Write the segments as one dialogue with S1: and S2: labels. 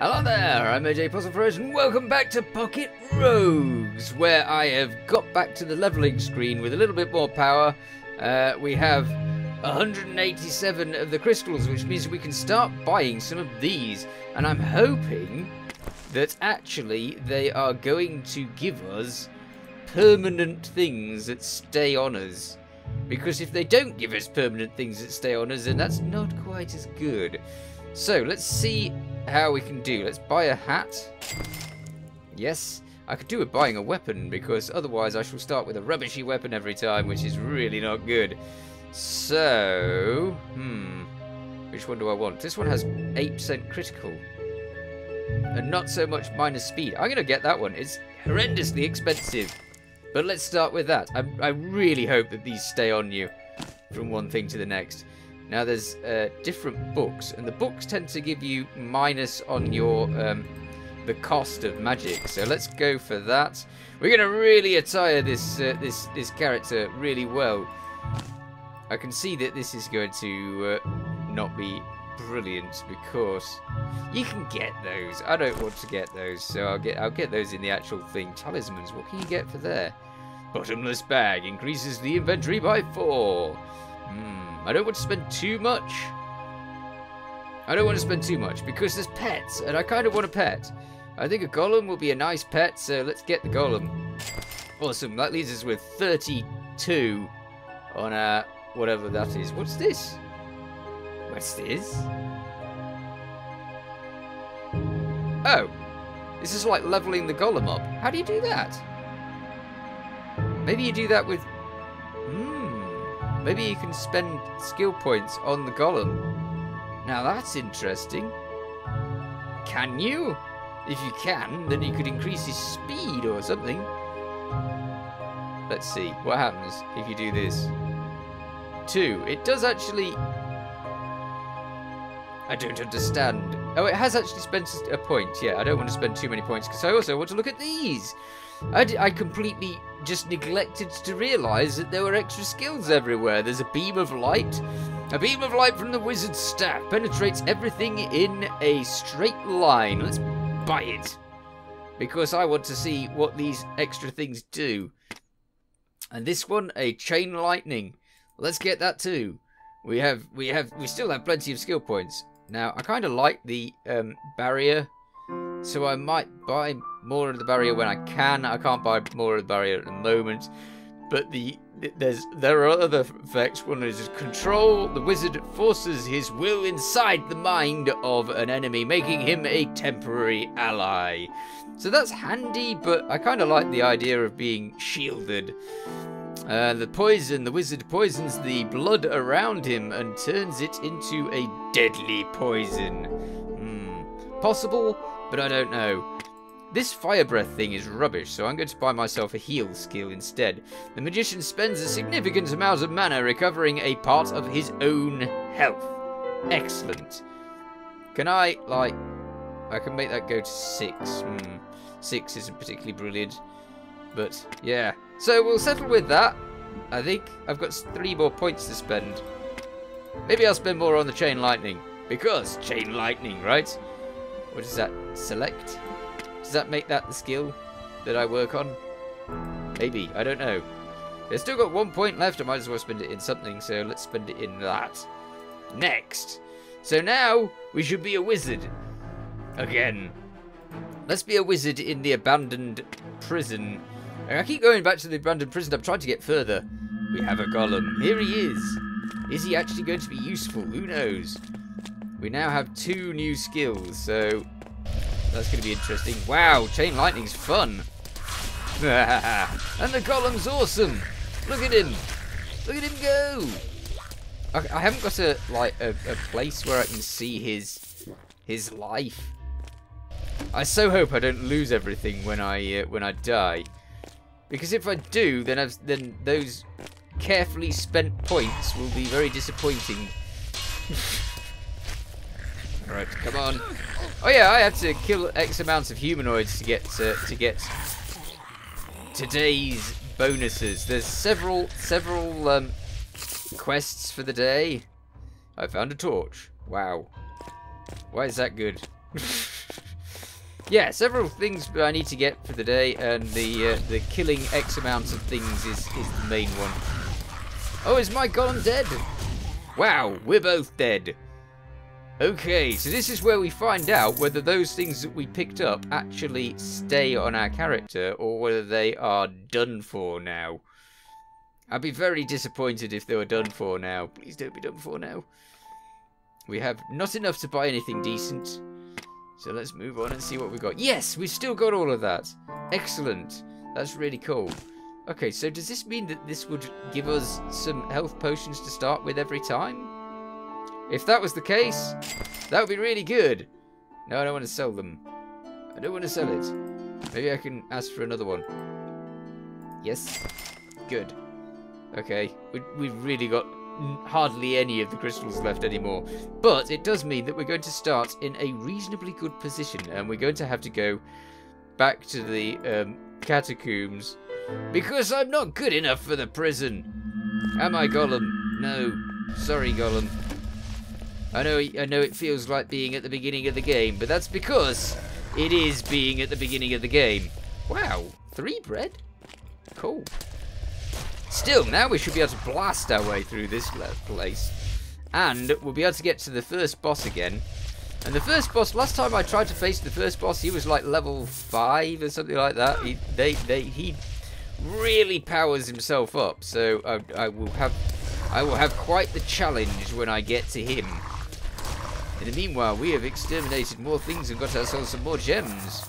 S1: Hello there, I'm Ep5 and welcome back to Pocket Rogues, where I have got back to the leveling screen with a little bit more power. We have 187 of the crystals, which means we can start buying some of these. And I'm hoping that actually they are going to give us permanent things that stay on us. Because if they don't give us permanent things that stay on us, then that's not quite as good. So let's see how we can do. Let's buy a hat. Yes, I could do with buying a weapon, because otherwise I shall start with a rubbishy weapon every time, which is really not good. So, which one do I want? This one has 8% critical. And not so much minus speed. I'm going to get that one. It's horrendously expensive. But let's start with that. I really hope that these stay on you from one thing to the next. Now there's different books, and the books tend to give you minus on your the cost of magic. So let's go for that. We're going to really attire this this character really well. I can see that this is going to not be brilliant because you can get those. I don't want to get those, so I'll get those in the actual thing. Talismans. What can you get for there? Bottomless bag increases the inventory by 4. I don't want to spend too much. I don't want to spend too much because there's pets, and I kind of want a pet. I think a golem will be a nice pet, so let's get the golem. Awesome. That leaves us with 32 on whatever that is. What's this? What's this? Oh, this is like leveling the golem up. How do you do that? Maybe you do that with... Maybe you can spend skill points on the golem. Now that's interesting. Can you? If you can, then you could increase his speed or something. Let's see what happens if you do this. 2. It does actually... I don't understand. Oh, it has actually spent a point. Yeah, I don't want to spend too many points because I also want to look at these. I completely just neglected to realise that there were extra skills everywhere. There's a beam of light. A beam of light from the wizard's staff penetrates everything in a straight line. Let's buy it. Because I want to see what these extra things do. And this one, a chain lightning. Let's get that too. We still have plenty of skill points. Now, I kind of like the barrier. So I might buy more of the barrier when I can. I can't buy more of the barrier at the moment. But there are other effects. One is control. The wizard forces his will inside the mind of an enemy, making him a temporary ally. So that's handy, but I kind of like the idea of being shielded. The wizard poisons the blood around him and turns it into a deadly poison. Possible, but I don't know. This fire breath thing is rubbish, so I'm going to buy myself a heal skill instead. The magician spends a significant amount of mana recovering a part of his own health. Excellent. Can I can make that go to 6. 6 isn't particularly brilliant, but yeah. So we'll settle with that. I think I've got 3 more points to spend. Maybe I'll spend more on the chain lightning, because chain lightning, right? What does that select? Does that make that the skill that I work on? Maybe. I don't know. I've still got 1 point left. I might as well spend it in something, so let's spend it in that. Next. So now we should be a wizard. Again. Let's be a wizard in the abandoned prison. I keep going back to the abandoned prison. I'm trying to get further. We have a golem. Here he is. Is he actually going to be useful? Who knows? We now have 2 new skills, so that's going to be interesting. Wow, chain lightning's fun. And the golem's awesome. Look at him. Look at him go. I haven't got a place where I can see his life. I so hope I don't lose everything when I die. Because if I do, then those carefully spent points will be very disappointing. Alright, come on. Oh yeah, I have to kill X amounts of humanoids to get today's bonuses. There's several quests for the day. I found a torch. Wow. Why is that good? Yeah, several things I need to get for the day, and the killing X amount of things is the main one. Oh, is my golem dead? Wow, we're both dead. Okay, so this is where we find out whether those things that we picked up actually stay on our character, or whether they are done for now. I'd be very disappointed if they were done for now. Please don't be done for now. We have not enough to buy anything decent. So let's move on and see what we got. Yes, we've still got all of that. Excellent. That's really cool. Okay, so does this mean that this would give us some health potions to start with every time? If that was the case, that would be really good. No, I don't want to sell them. I don't want to sell it. Maybe I can ask for another one. Yes. Good. Okay, we've really got hardly any of the crystals left anymore. But it does mean that we're going to start in a reasonably good position, and we're going to have to go back to the catacombs, because I'm not good enough for the prison. Am I, Gollum? No. Sorry, Gollum. I know it feels like being at the beginning of the game, but that's because it is being at the beginning of the game. Wow, 3 bread? Cool. Still, now we should be able to blast our way through this place. And we'll be able to get to the first boss again. And the first boss, last time I tried to face the first boss, he was like level 5 or something like that. He really powers himself up. So I will have quite the challenge when I get to him. In the meanwhile, we have exterminated more things and got ourselves some more gems.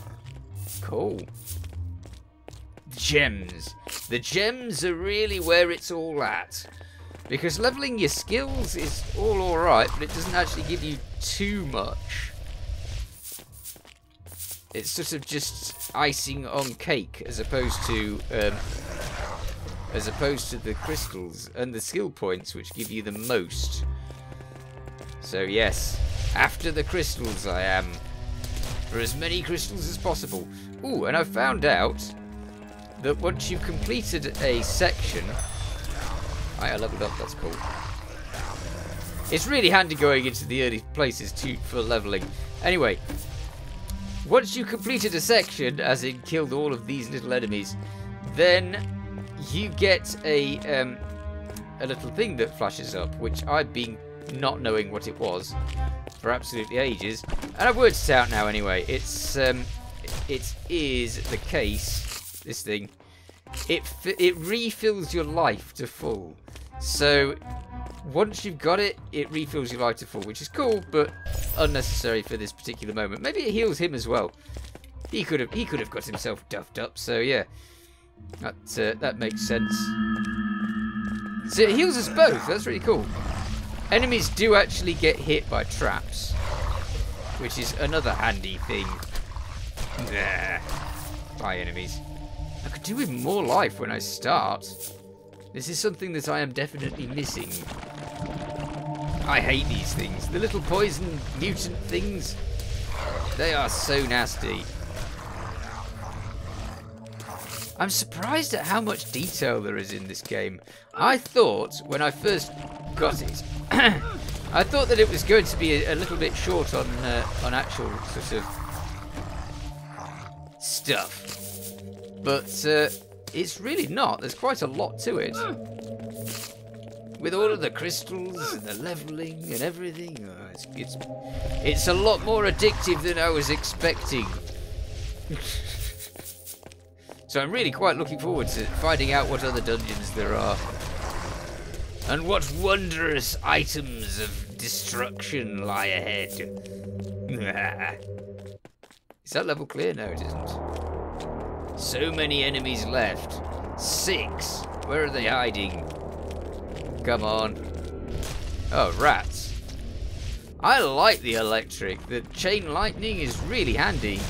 S1: Cool. Gems. The gems are really where it's all at. Because leveling your skills is all alright, but it doesn't actually give you too much. It's sort of just icing on cake, as opposed to the crystals and the skill points, which give you the most. So yes, after the crystals I am. For as many crystals as possible. Ooh, and I found out that once you've completed a section... I leveled up, that's cool. It's really handy going into the early places too for leveling. Anyway, once you completed a section, as in killed all of these little enemies, then you get a little thing that flashes up, which I've been not knowing what it was for absolutely ages, and I've worked it out now anyway. It is the case. This thing, it refills your life to full. So once you've got it, it refills your life to full, which is cool, but unnecessary for this particular moment. Maybe it heals him as well. He could have got himself duffed up. So yeah, that makes sense. So it heals us both. That's really cool. Enemies do actually get hit by traps, which is another handy thing. Nah. Bye, enemies. I could do with more life when I start. This is something that I am definitely missing. I hate these things. The little poison mutant things. They are so nasty. I'm surprised at how much detail there is in this game. I thought, when I first got it, I thought that it was going to be a little bit short on actual sort of stuff. But it's really not. There's quite a lot to it. With all of the crystals and the leveling and everything, it's a lot more addictive than I was expecting. So I'm really quite looking forward to finding out what other dungeons there are. And what wondrous items of destruction lie ahead. Is that level clear? No, it isn't. So many enemies left. 6. Where are they hiding? Come on. Oh, rats. I like the electric. The chain lightning is really handy.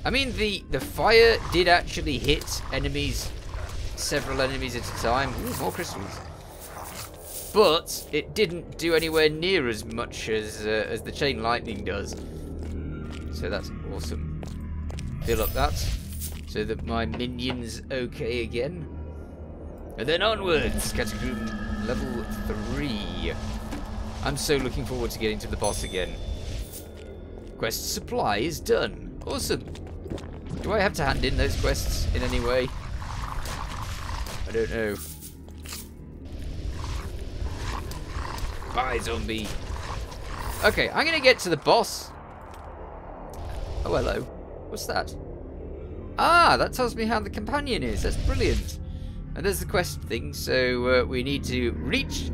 S1: I mean, the fire did actually hit enemies, several enemies at a time. Ooh, more crystals. But it didn't do anywhere near as much as the chain lightning does. So that's awesome. Fill up that so that my minion's okay again. And then onwards, catacomb level 3. I'm so looking forward to getting to the boss again. Quest supply is done. Awesome. Do I have to hand in those quests in any way? I don't know. Bye, zombie. Okay, I'm going to get to the boss. Oh, hello. What's that? Ah, that tells me how the companion is. That's brilliant. And there's the quest thing. So we need to reach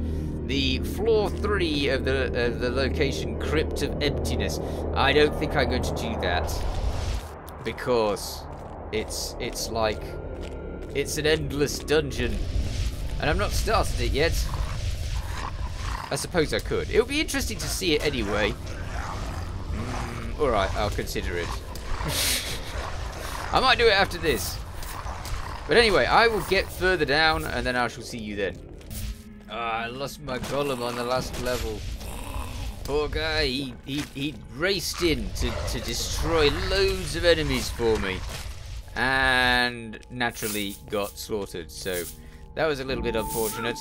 S1: the floor 3 of the location Crypt of Emptiness. I don't think I'm going to do that because it's an endless dungeon, and I'm not started it yet. I suppose I could. It would be interesting to see it anyway. Alright, I'll consider it. I might do it after this. But anyway, I will get further down and then I shall see you then. I lost my golem on the last level. Poor guy, he raced in to destroy loads of enemies for me. And naturally got slaughtered. So that was a little bit unfortunate.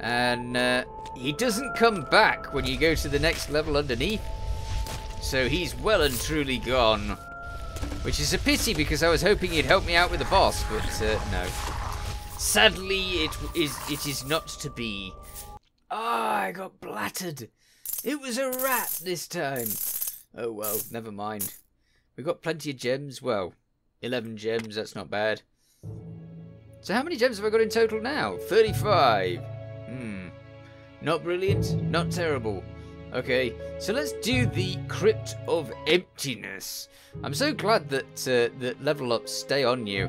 S1: And he doesn't come back when you go to the next level underneath. So he's well and truly gone. Which is a pity because I was hoping he'd help me out with the boss, but no. Sadly, it is not to be. Ah, I got blattered. It was a rat this time. Oh well, never mind. We've got plenty of gems. Well, 11 gems, that's not bad. So how many gems have I got in total now? 35. Not brilliant, not terrible. Okay, so let's do the Crypt of Emptiness. I'm so glad that that level ups stay on you.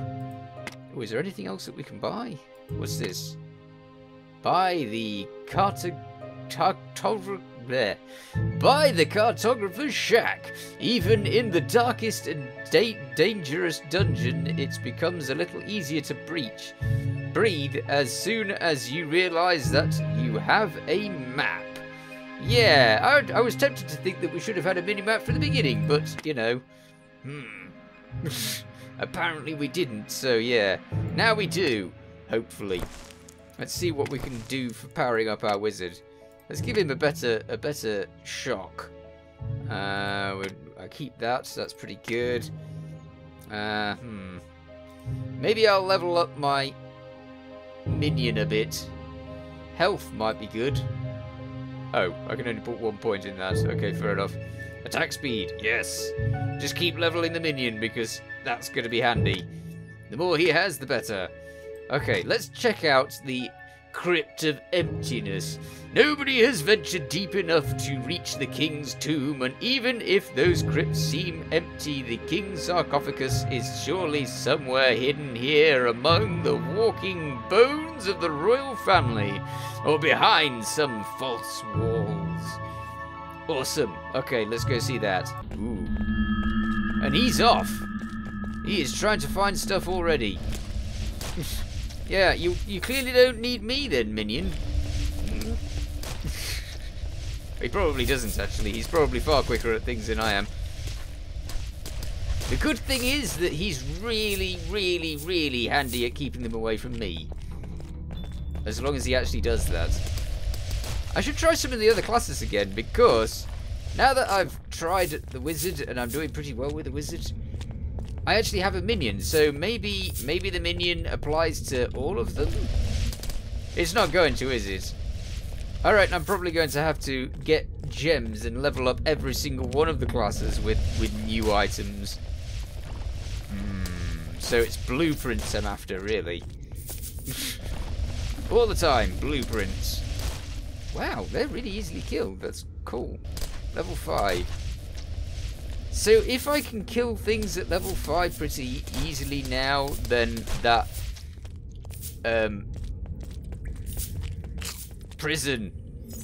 S1: Oh, is there anything else that we can buy? What's this? Buy the cartographer's shack. Even in the darkest and dangerous dungeon, it becomes a little easier to breathe as soon as you realize that you have a map. Yeah, I was tempted to think that we should have had a mini-map from the beginning, but, you know, apparently we didn't, so yeah. Now we do, hopefully. Let's see what we can do for powering up our wizard. Let's give him a better shock. I keep that, so that's pretty good. Maybe I'll level up my minion a bit. Health might be good. Oh, I can only put 1 point in that. Okay, fair enough. Attack speed, yes. Just keep leveling the minion because that's going to be handy. The more he has, the better. Okay, let's check out the Crypt of Emptiness. Nobody has ventured deep enough to reach the king's tomb, and even if those crypts seem empty, the king's sarcophagus is surely somewhere hidden here among the walking bones of the royal family, or behind some false walls. Awesome. Okay, let's go see that. Ooh. And he's off. He is trying to find stuff already. Yeah, you clearly don't need me then, minion. He probably doesn't, actually. He's probably far quicker at things than I am. The good thing is that he's really, really, really handy at keeping them away from me. As long as he actually does that. I should try some of the other classes again, because now that I've tried the wizard and I'm doing pretty well with the wizard, I actually have a minion, so maybe the minion applies to all of them. It's not going to, is it? Alright, I'm probably going to have to get gems and level up every single one of the classes with new items. So it's blueprints I'm after, really. All the time, blueprints. Wow, they're really easily killed. That's cool. Level 5. So if I can kill things at level 5 pretty easily now, then that prison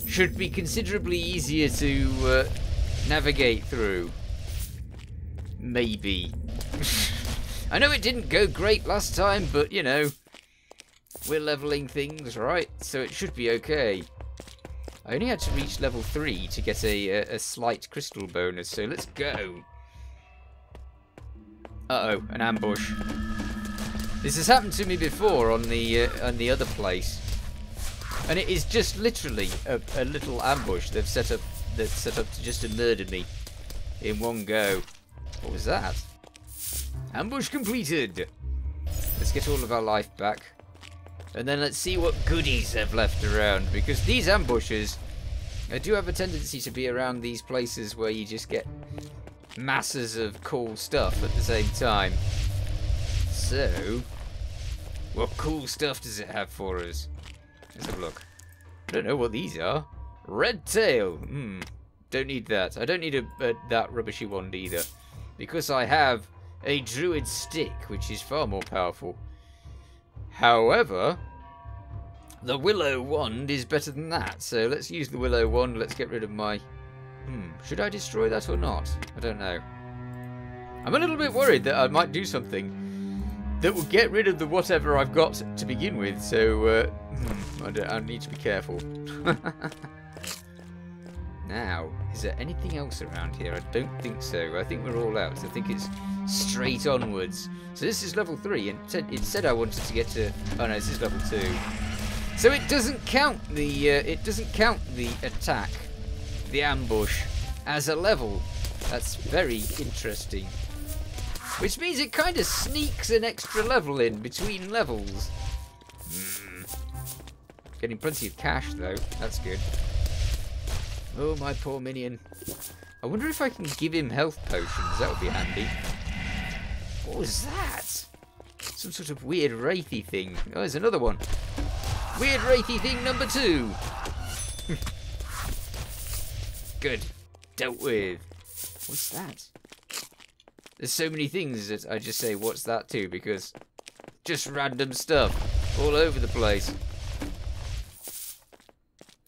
S1: should be considerably easier to navigate through. Maybe. I know it didn't go great last time, but you know, we're leveling things, right? So it should be okay. I only had to reach level 3 to get a slight crystal bonus, so let's go. Uh-oh, an ambush. This has happened to me before on the other place. And it is just literally a little ambush they've set up to just to murder me. in one go. What was that? Ambush completed. Let's get all of our life back. And then let's see what goodies they've left around. Because these ambushes do have a tendency to be around these places where you just get masses of cool stuff at the same time. So, what cool stuff does it have for us? Let's have a look. I don't know what these are. Red tail. Don't need that. I don't need that rubbishy wand either. Because I have a druid stick, which is far more powerful. However, the willow wand is better than that. So let's use the willow wand. Let's get rid of my... should I destroy that or not? I don't know. I'm a little bit worried that I might do something that will get rid of the whatever I've got to begin with. So I need to be careful. Now, is there anything else around here? I don't think so. I think we're all out. I think it's straight onwards. So this is level 3, and it said I wanted to get to... Oh no, this is level 2. So it doesn't count the attack, the ambush, as a level. That's very interesting. Which means it kind of sneaks an extra level in between levels. Getting plenty of cash though. That's good. Oh, my poor minion. I wonder if I can give him health potions. That would be handy. What was that? Some sort of weird wraithy thing. Oh, there's another one. Weird wraithy thing number 2. Good. Dealt with. What's that? There's so many things that I just say, what's that to? Because just random stuff all over the place.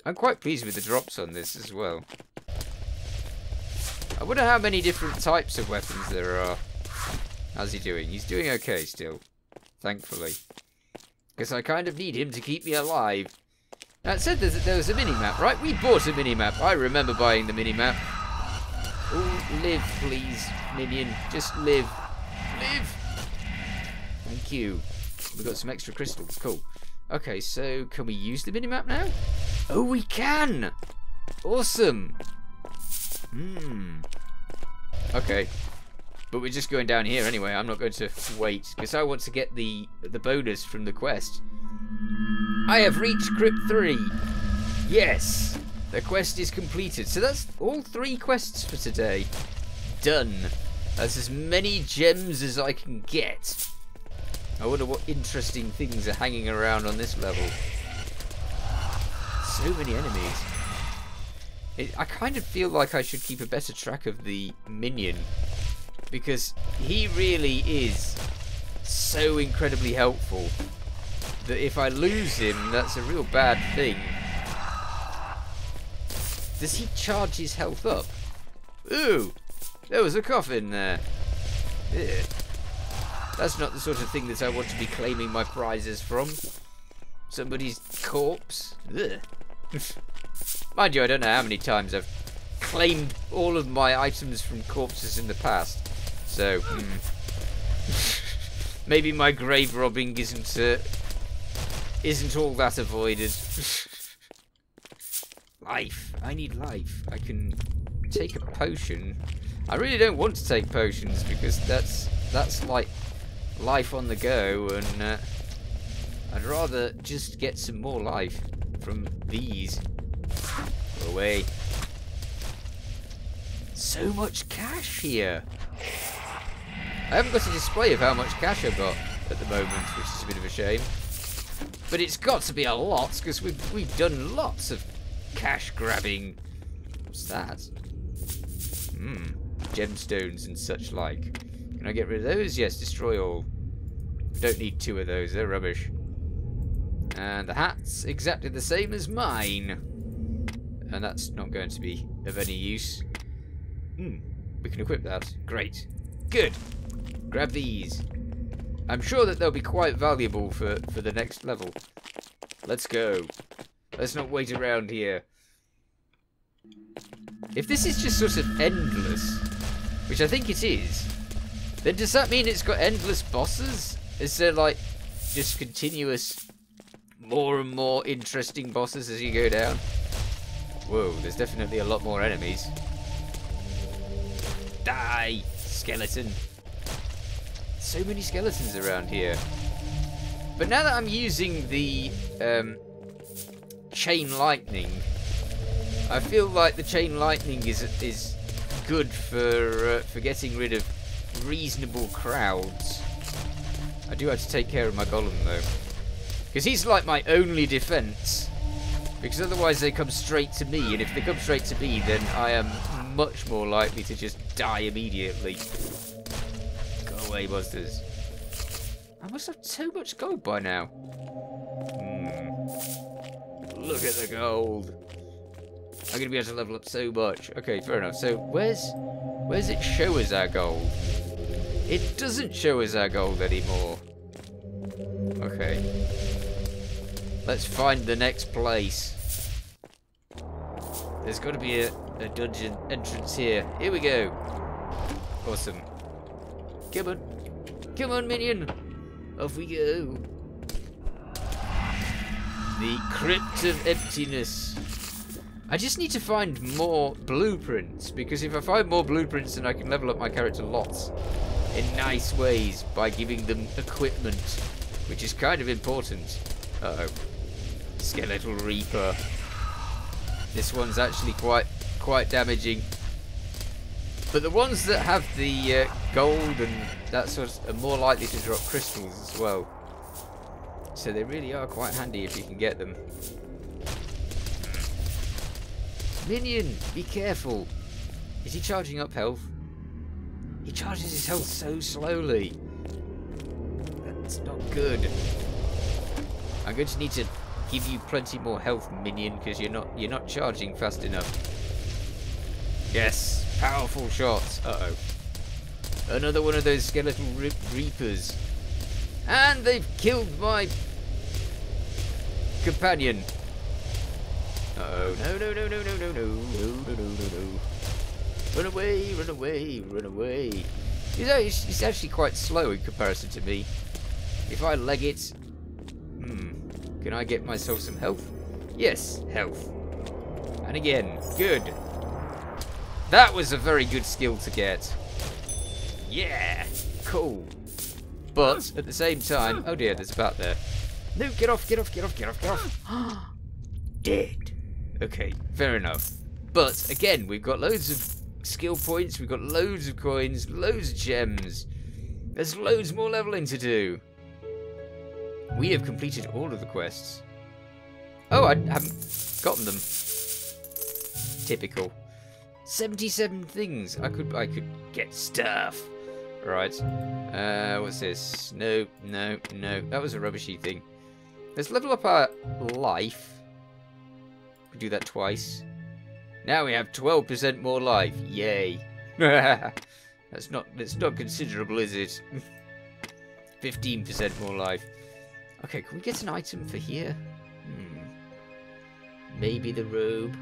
S1: I'm quite pleased with the drops on this as well. I wonder how many different types of weapons there are. How's he doing? He's doing okay still, thankfully. Because I kind of need him to keep me alive. Now it said that there was a mini-map, right? We bought a mini-map. I remember buying the mini-map. Oh, live, please, minion. Just live. Live! Thank you. We've got some extra crystals. Cool. Okay, so can we use the minimap now? Oh, we can! Awesome! Okay. But we're just going down here anyway. I'm not going to wait, because I want to get the bonus from the quest. I have reached Crypt 3. Yes! The quest is completed. So that's all 3 quests for today. Done. That's as many gems as I can get. I wonder what interesting things are hanging around on this level. So many enemies. I kind of feel like I should keep a better track of the minion, because he really is so incredibly helpful that if I lose him, that's a real bad thing. Does he charge his health up? Ooh! There was a coffin there. Ugh. That's not the sort of thing that I want to be claiming my prizes from. Somebody's corpse. Ugh. Mind you, I don't know how many times I've claimed all of my items from corpses in the past. So, maybe my grave robbing isn't all that avoided. Life. I need life. I can take a potion. I really don't want to take potions because that's like life on the go, and I'd rather just get some more life from these. Go away. So much cash here. I haven't got a display of how much cash I've got at the moment, which is a bit of a shame. But it's got to be a lot, because we've done lots of cash grabbing. What's that? Gemstones and such like. Can I get rid of those? Yes, destroy all. Don't need 2 of those, they're rubbish. And the hat's exactly the same as mine. And that's not going to be of any use. We can equip that. Great. Good. Grab these. I'm sure that they'll be quite valuable for the next level. Let's go. Let's not wait around here. If this is just sort of endless, which I think it is, then does that mean it's got endless bosses? Is there like just continuous more and more interesting bosses as you go down? Whoa, there's definitely a lot more enemies. Die, skeleton. So many skeletons around here. But now that I'm using the chain lightning, I feel like the chain lightning is good for getting rid of reasonable crowds. I do have to take care of my golem though, because he's like my only defense. Because otherwise they come straight to me, and if they come straight to me, then I am much more likely to just die immediately. Go away, monsters. I must have so much gold by now. Look at the gold. I'm going to be able to level up so much. Okay, fair enough. So, where's it show us our gold? It doesn't show us our gold anymore. Okay. Let's find the next place. There's got to be a dungeon entrance here. Here we go. Awesome. Come on. Come on, minion. Off we go. The Crypt of Emptiness. I just need to find more blueprints, because if I find more blueprints, then I can level up my character lots in nice ways by giving them equipment, which is kind of important. Uh-oh. Skeletal Reaper. This one's actually quite damaging. But the ones that have the gold and that sort of are more likely to drop crystals as well. So they really are quite handy if you can get them. Minion, be careful. Is he charging up health? He charges his health so slowly. That's not good. I'm going to need to give you plenty more health, minion, because you're not charging fast enough. Yes, powerful shots. Uh-oh. Another one of those skeletal reapers. And they've killed my companion. Uh-oh. No, no, no, no, no, no, no, no, no, no, no, no. Run away, run away, run away. He's actually quite slow in comparison to me. If I leg it... Can I get myself some health? Yes, health. And again, good. That was a very good skill to get. Yeah, cool. But at the same time, oh dear, there's a bat there. No, get off, get off, get off, get off, get off. Dead. Okay, fair enough. But again, we've got loads of skill points, we've got loads of coins, loads of gems. There's loads more leveling to do. We have completed all of the quests. Oh, I haven't gotten them. Typical. 77 things. I could get stuff. Right. What's this? No, no, no. That was a rubbishy thing. Let's level up our life. We do that twice. Now we have 12% more life. Yay. That's not considerable, is it? 15% more life. Okay, can we get an item for here? Maybe the robe.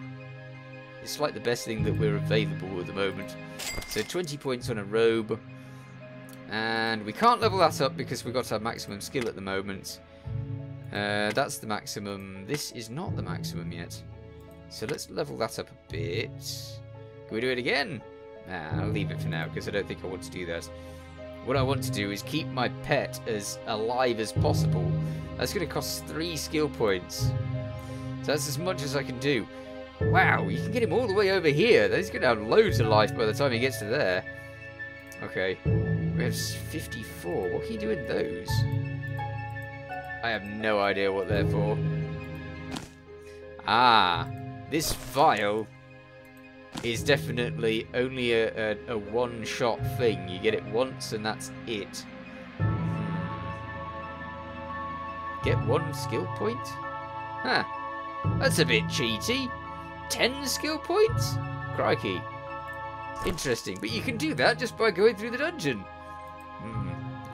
S1: It's like the best thing that we're available at the moment. So 20 points on a robe. And we can't level that up because we've got our maximum skill at the moment. That's the maximum. This is not the maximum yet. So let's level that up a bit. Can we do it again? Nah, I'll leave it for now because I don't think I want to do that. What I want to do is keep my pet as alive as possible. That's going to cost 3 skill points. So that's as much as I can do. Wow, you can get him all the way over here. He's going to have loads of life by the time he gets to there. Okay, we have 54. What can you do in those? I have no idea what they're for. Ah, this vial is definitely only a one-shot thing. You get it once and that's it. Get 1 skill point? Huh. That's a bit cheaty. 10 skill points? Crikey. Interesting. But you can do that just by going through the dungeon.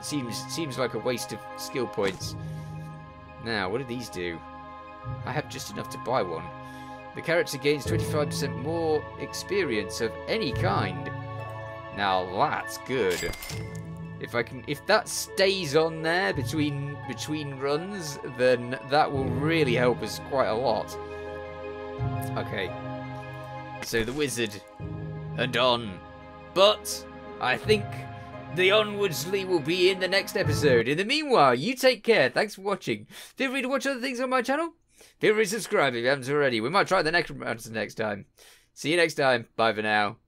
S1: Seems like a waste of skill points. Now, what do these do? I have just enough to buy one. The character gains 25% more experience of any kind. Now that's good. If that stays on there between runs, then that will really help us quite a lot. Okay. So the wizard and on But I think the onwardsly will be in the next episode. In the meanwhile, you take care. Thanks for watching. Feel free to watch other things on my channel. Feel free to subscribe if you haven't already. We might try the necromancer next time. See you next time. Bye for now.